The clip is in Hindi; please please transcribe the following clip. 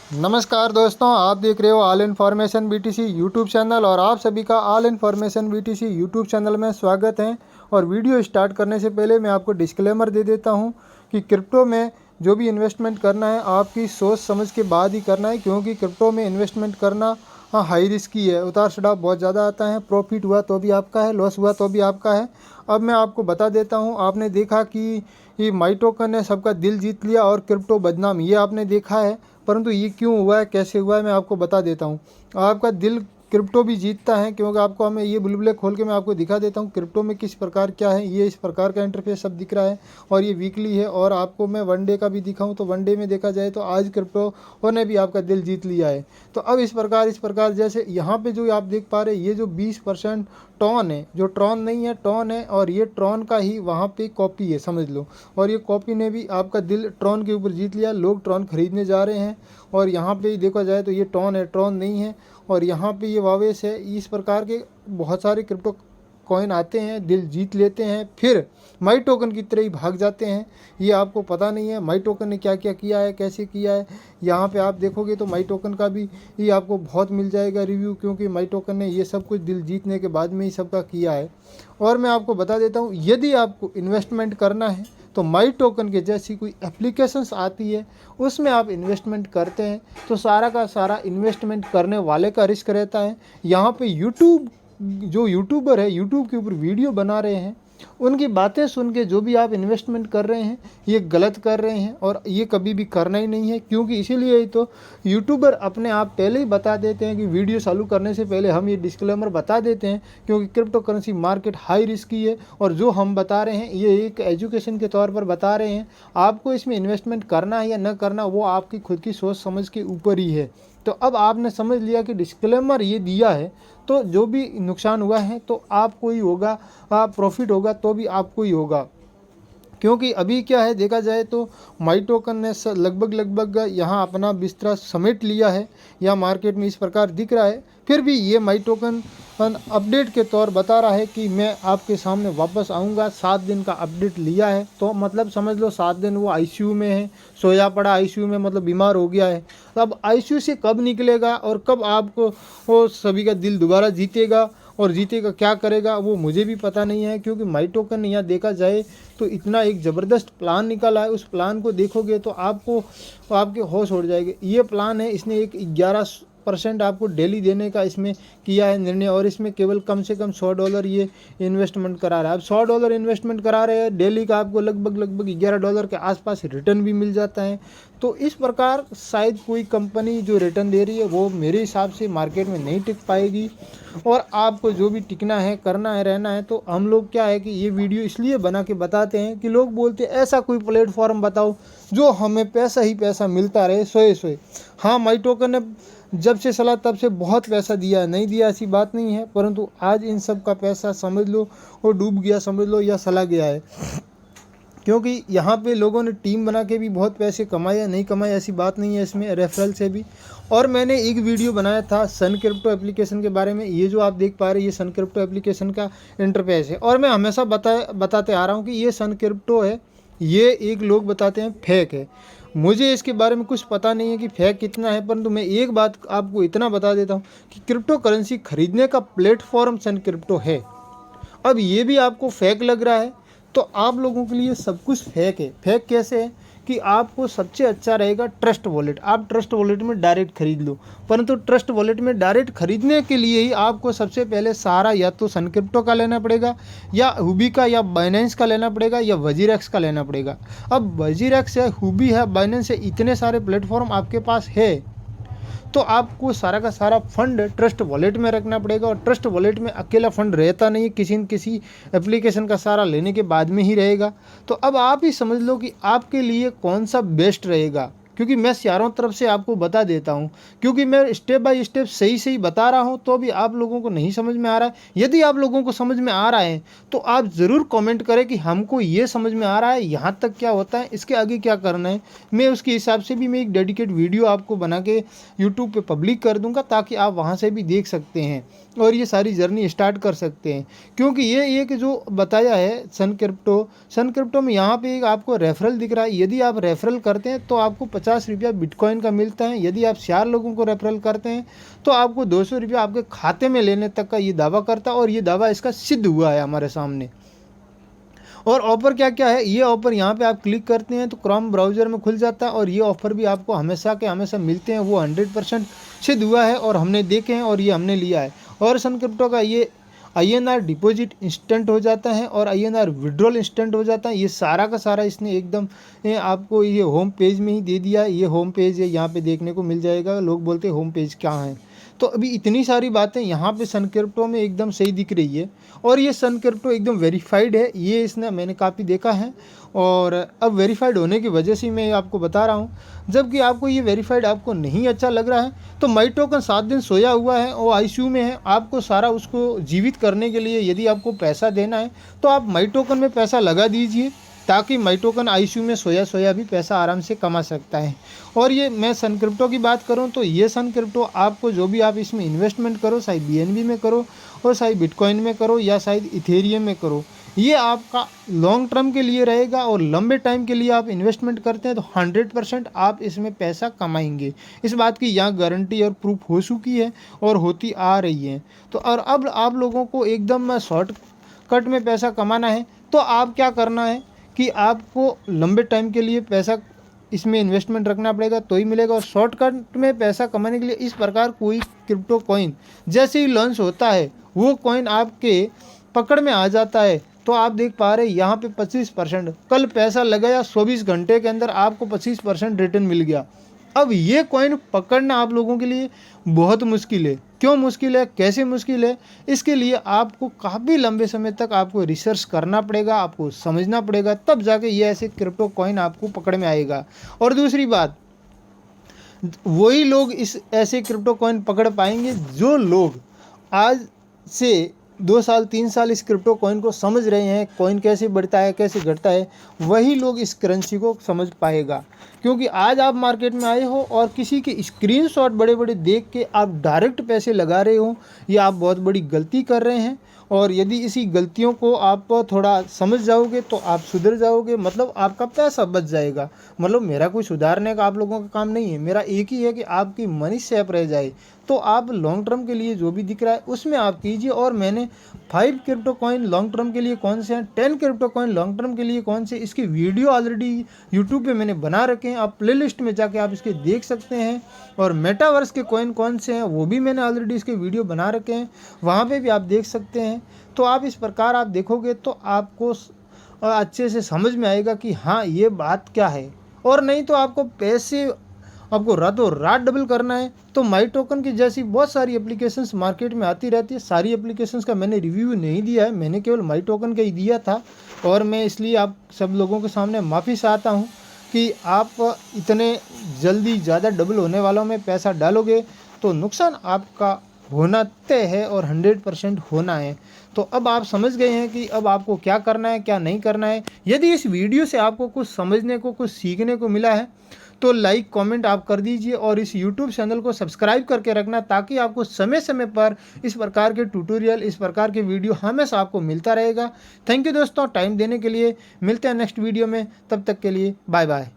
नमस्कार दोस्तों, आप देख रहे हो all information BTC YouTube channel और आप सभी का all information BTC YouTube channel में स्वागत है। और वीडियो स्टार्ट करने से पहले मैं आपको डिस्क्लेमर दे देता हूं कि क्रिप्टो में जो भी इन्वेस्टमेंट करना है आपकी सोच समझ के बाद ही करना है, क्योंकि क्रिप्टो में इन्वेस्टमेंट करना हाई रिस्की है। उतार चढ़ाव बहुत ज़्यादा आता है, प्रॉफिट हुआ तो भी आपका है, लॉस हुआ तो भी आपका है। अब मैं आपको बता देता हूँ, आपने देखा कि ये माई टोकन ने सबका दिल जीत लिया और क्रिप्टो बदनाम, ये आपने देखा है। परंतु ये क्यों हुआ है, कैसे हुआ है, मैं आपको बता देता हूँ। आपका दिल क्रिप्टो भी जीतता है, क्योंकि आपको हमें ये बुलबुले खोल के मैं आपको दिखा देता हूँ क्रिप्टो में किस प्रकार क्या है। ये इस प्रकार का इंटरफेस सब दिख रहा है और ये वीकली है। और आपको मैं वनडे का भी दिखाऊँ तो वनडे में देखा जाए तो आज क्रिप्टो ने भी आपका दिल जीत लिया है। तो अब इस प्रकार जैसे यहाँ पे जो आप देख पा रहे हैं, ये जो 20% टॉन है, जो ट्रॉन नहीं है टॉन है, और ये ट्रॉन का ही वहाँ पे कॉपी है, समझ लो। और ये कॉपी ने भी आपका दिल ट्रॉन के ऊपर जीत लिया, लोग ट्रॉन खरीदने जा रहे हैं। और यहाँ पे ही देखा जाए तो ये टॉन है, ट्रॉन नहीं है। और यहाँ पे ये वावेस है। इस प्रकार के बहुत सारे क्रिप्टो कॉइन आते हैं, दिल जीत लेते हैं, फिर माई टोकन की तरह ही भाग जाते हैं। ये आपको पता नहीं है माई टोकन ने क्या क्या किया है, कैसे किया है। यहाँ पे आप देखोगे तो माई टोकन का भी ये आपको बहुत मिल जाएगा रिव्यू, क्योंकि माई टोकन ने ये सब कुछ दिल जीतने के बाद में ही सबका किया है। और मैं आपको बता देता हूँ, यदि आपको इन्वेस्टमेंट करना है तो माई टोकन के जैसी कोई एप्लीकेशंस आती है, उसमें आप इन्वेस्टमेंट करते हैं तो सारा का सारा इन्वेस्टमेंट करने वाले का रिस्क रहता है। यहाँ पे यूट्यूब, जो यूट्यूबर है यूट्यूब के ऊपर वीडियो बना रहे हैं, उनकी बातें सुन के जो भी आप इन्वेस्टमेंट कर रहे हैं ये गलत कर रहे हैं, और ये कभी भी करना ही नहीं है। क्योंकि इसीलिए ही तो यूट्यूबर अपने आप पहले ही बता देते हैं कि वीडियो चालू करने से पहले हम ये डिस्क्लेमर बता देते हैं, क्योंकि crypto currency market high risky है। और जो हम बता रहे हैं ये एक एजुकेशन के तौर पर बता रहे हैं। आपको इसमें इन्वेस्टमेंट करना है या न करना वो आपकी खुद की सोच समझ के ऊपर ही है। तो अब आपने समझ लिया कि डिस्क्लेमर ये दिया है, तो जो भी नुकसान हुआ है तो आपको ही होगा, प्रॉफिट होगा तो भी आपको ही होगा। क्योंकि अभी क्या है, देखा जाए तो माई टोकन ने लगभग यहाँ अपना बिस्तरा समेट लिया है, या मार्केट में इस प्रकार दिख रहा है। फिर भी ये माई टोकन अपडेट के तौर बता रहा है कि मैं आपके सामने वापस आऊँगा। 7 दिन का अपडेट लिया है, तो मतलब समझ लो 7 दिन वो आईसीयू में है, सोया पड़ा आईसीयू में, मतलब बीमार हो गया है। तो अब आईसीयू से कब निकलेगा और कब आपको वो सभी का दिल दोबारा जीतेगा, और जीतेगा क्या करेगा वो मुझे भी पता नहीं है। क्योंकि माई टोकन यहाँ देखा जाए तो इतना एक ज़बरदस्त प्लान निकला है, उस प्लान को देखोगे तो आपको आपके होश उड़ जाएंगे। ये प्लान है, इसने एक 11% आपको डेली देने का इसमें किया है निर्णय, और इसमें केवल कम से कम $100 ये इन्वेस्टमेंट करा रहा है। अब $100 इन्वेस्टमेंट करा रहे हैं, डेली का आपको लगभग $11 के आसपास रिटर्न भी मिल जाता है। तो इस प्रकार शायद कोई कंपनी जो रिटर्न दे रही है वो मेरे हिसाब से मार्केट में नहीं टिक पाएगी। और आपको जो भी टिकना है, करना है, रहना है, तो हम लोग क्या है कि ये वीडियो इसलिए बना के बताते हैं कि लोग बोलते हैं ऐसा कोई प्लेटफॉर्म बताओ जो हमें पैसा ही पैसा मिलता रहे, सोए सोए। हाँ, माई टोकन ने जब से चला तब से बहुत पैसा दिया है, नहीं दिया ऐसी बात नहीं है, परंतु आज इन सब का पैसा समझ लो वो डूब गया, समझ लो, या चला गया है। क्योंकि यहाँ पे लोगों ने टीम बना के भी बहुत पैसे कमाए या नहीं कमाए ऐसी बात नहीं है, इसमें रेफरल से भी। और मैंने एक वीडियो बनाया था सन क्रिप्टो एप्लीकेशन के बारे में। ये जो आप देख पा रहे हैं ये सन क्रिप्टो एप्लीकेशन का इंटरफेस है, और मैं हमेशा बताते आ रहा हूँ कि ये सन क्रिप्टो है, ये एक लोग बताते हैं फेक है। मुझे इसके बारे में कुछ पता नहीं है कि फेक कितना है, परंतु मैं एक बात आपको इतना बता देता हूँ कि क्रिप्टो करेंसी खरीदने का प्लेटफॉर्म सन क्रिप्टो है। अब ये भी आपको फेक लग रहा है तो आप लोगों के लिए सब कुछ फेक है। फेक कैसे है कि आपको सबसे अच्छा रहेगा ट्रस्ट वॉलेट, आप ट्रस्ट वॉलेट में डायरेक्ट खरीद लो। परंतु ट्रस्ट वॉलेट में डायरेक्ट खरीदने के लिए ही आपको सबसे पहले सहारा या तो सन क्रिप्टो का लेना पड़ेगा, या हुबी का, या बाइनेंस का लेना पड़ेगा, या वजीरेक्स का लेना पड़ेगा। अब वजीरेक्स है, हुबी है, बाइनेंस है, इतने सारे प्लेटफॉर्म आपके पास है, तो आपको सारा का सारा फंड ट्रस्ट वॉलेट में रखना पड़ेगा। और ट्रस्ट वॉलेट में अकेला फंड रहता नहीं है, किसी न किसी एप्लीकेशन का सारा लेने के बाद में ही रहेगा। तो अब आप ही समझ लो कि आपके लिए कौन सा बेस्ट रहेगा, क्योंकि मैं चारों तरफ से आपको बता देता हूँ, क्योंकि मैं स्टेप बाय स्टेप सही सही बता रहा हूँ, तो भी आप लोगों को नहीं समझ में आ रहा है। यदि आप लोगों को समझ में आ रहा है तो आप ज़रूर कमेंट करें कि हमको ये समझ में आ रहा है, यहाँ तक क्या होता है, इसके आगे क्या करना है। मैं उसके हिसाब से भी मैं एक डेडिकेट वीडियो आपको बना के यूट्यूब पे पब्लिक कर दूंगा, ताकि आप वहाँ से भी देख सकते हैं और ये सारी जर्नी स्टार्ट कर सकते हैं। क्योंकि ये एक जो बताया है सन क्रिप्टो में यहाँ पे एक आपको रेफरल दिख रहा है, यदि आप रेफरल करते हैं तो आपको 50 रुपया बिटकॉइन का मिलता है। यदि आप 4 लोगों को रेफरल करते हैं तो आपको 200 रुपया आपके खाते में लेने तक का ये दावा करता है, और ये दावा इसका सिद्ध हुआ है हमारे सामने। और ऑफ़र क्या क्या है, ये ऑफ़र यहाँ पे आप क्लिक करते हैं तो क्रोम ब्राउज़र में खुल जाता है, और ये ऑफ़र भी आपको हमेशा के हमेशा मिलते हैं, वो 100% सिद्ध हुआ है और हमने देखे हैं और ये हमने लिया है। और सन क्रिप्टो का ये INR डिपॉजिट इंस्टेंट हो जाता है और INR विड्रॉल इंस्टेंट हो जाता है। ये सारा का सारा इसने एकदम आपको ये होम पेज में ही दे दिया है। ये होम पेज है, यहाँ पे देखने को मिल जाएगा। लोग बोलते हैं होम पेज क्या है, तो अभी इतनी सारी बातें यहाँ पे सन क्रिप्टो में एकदम सही दिख रही है। और ये सन क्रिप्टो एकदम वेरीफाइड है, ये इसने मैंने काफ़ी देखा है, और अब वेरीफाइड होने की वजह से मैं आपको बता रहा हूँ। जबकि आपको ये वेरीफाइड आपको नहीं अच्छा लग रहा है तो माई टोकन 7 दिन सोया हुआ है और ICU में है। आपको सारा उसको जीवित करने के लिए यदि आपको पैसा देना है तो आप माई टोकन में पैसा लगा दीजिए, ताकि माई टोकन ICU में सोया भी पैसा आराम से कमा सकता है। और ये मैं सन क्रिप्टो की बात करूं तो ये सन क्रिप्टो आपको जो भी आप इसमें इन्वेस्टमेंट करो, शायद BNB में करो और शायद बिटकॉइन में करो या शायद इथेरियम में करो, ये आपका लॉन्ग टर्म के लिए रहेगा। और लंबे टाइम के लिए आप इन्वेस्टमेंट करते हैं तो 100% आप इसमें पैसा कमाएंगे। इस बात की यहाँ गारंटी और प्रूफ हो चुकी है और होती आ रही है। तो और अब आप लोगों को एकदम शॉर्टकट में पैसा कमाना है तो आप क्या करना है कि आपको लंबे टाइम के लिए पैसा इसमें इन्वेस्टमेंट रखना पड़ेगा तो ही मिलेगा। और शॉर्टकट में पैसा कमाने के लिए इस प्रकार कोई क्रिप्टो कॉइन जैसे ही लॉन्च होता है वो कॉइन आपके पकड़ में आ जाता है। तो आप देख पा रहे हैं यहाँ पे 25%, कल पैसा लगाया 24 घंटे के अंदर आपको 25% रिटर्न मिल गया। अब ये कॉइन पकड़ना आप लोगों के लिए बहुत मुश्किल है। क्यों मुश्किल है, कैसे मुश्किल है, इसके लिए आपको काफ़ी लंबे समय तक आपको रिसर्च करना पड़ेगा, आपको समझना पड़ेगा, तब जाके ये ऐसे क्रिप्टो कॉइन आपको पकड़ में आएगा। और दूसरी बात, वही लोग इस ऐसे क्रिप्टो कॉइन पकड़ पाएंगे जो लोग आज से 2 साल 3 साल इस क्रिप्टो कॉइन को समझ रहे हैं, कॉइन कैसे बढ़ता है कैसे घटता है, वही लोग इस करेंसी को समझ पाएगा। क्योंकि आज आप मार्केट में आए हो और किसी के स्क्रीनशॉट बड़े बड़े देख के आप डायरेक्ट पैसे लगा रहे हो, ये आप बहुत बड़ी गलती कर रहे हैं। और यदि इसी गलतियों को आप थोड़ा समझ जाओगे तो आप सुधर जाओगे, मतलब आपका पैसा बच जाएगा। मतलब मेरा कोई सुधारने का आप लोगों का काम नहीं है, मेरा एक ही है कि आपकी मनी सेफ रह जाए। तो आप लॉन्ग टर्म के लिए जो भी दिख रहा है उसमें आप कीजिए। और मैंने 5 क्रिप्टो कॉइन लॉन्ग टर्म के लिए कौन से हैं, 10 क्रिप्टो कॉइन लॉन्ग टर्म के लिए कौन से, इसके वीडियो ऑलरेडी यूट्यूब पे मैंने बना रखे हैं। आप प्लेलिस्ट में जाके आप इसके देख सकते हैं। और मेटावर्स के कॉइन कौन से हैं वो भी मैंने ऑलरेडी इसके वीडियो बना रखे हैं, वहाँ पे भी आप देख सकते हैं। तो आप इस प्रकार आप देखोगे तो आपको अच्छे से समझ में आएगा कि हाँ ये बात क्या है। और नहीं तो आपको पैसे आपको रातों रात डबल करना है तो माई टोकन की जैसी बहुत सारी एप्लीकेशंस मार्केट में आती रहती है। सारी एप्लीकेशंस का मैंने रिव्यू नहीं दिया है, मैंने केवल माई टोकन का ही दिया था। और मैं इसलिए आप सब लोगों के सामने माफ़ी चाहता हूँ कि आप इतने जल्दी ज़्यादा डबल होने वालों में पैसा डालोगे तो नुकसान आपका होना तय है और 100% होना है। तो अब आप समझ गए हैं कि अब आपको क्या करना है क्या नहीं करना है। यदि इस वीडियो से आपको कुछ समझने को कुछ सीखने को मिला है तो लाइक कमेंट आप कर दीजिए और इस YouTube चैनल को सब्सक्राइब करके रखना, ताकि आपको समय समय पर इस प्रकार के ट्यूटोरियल इस प्रकार के वीडियो हमेशा आपको मिलता रहेगा। थैंक यू दोस्तों टाइम देने के लिए। मिलते हैं नेक्स्ट वीडियो में, तब तक के लिए बाय बाय।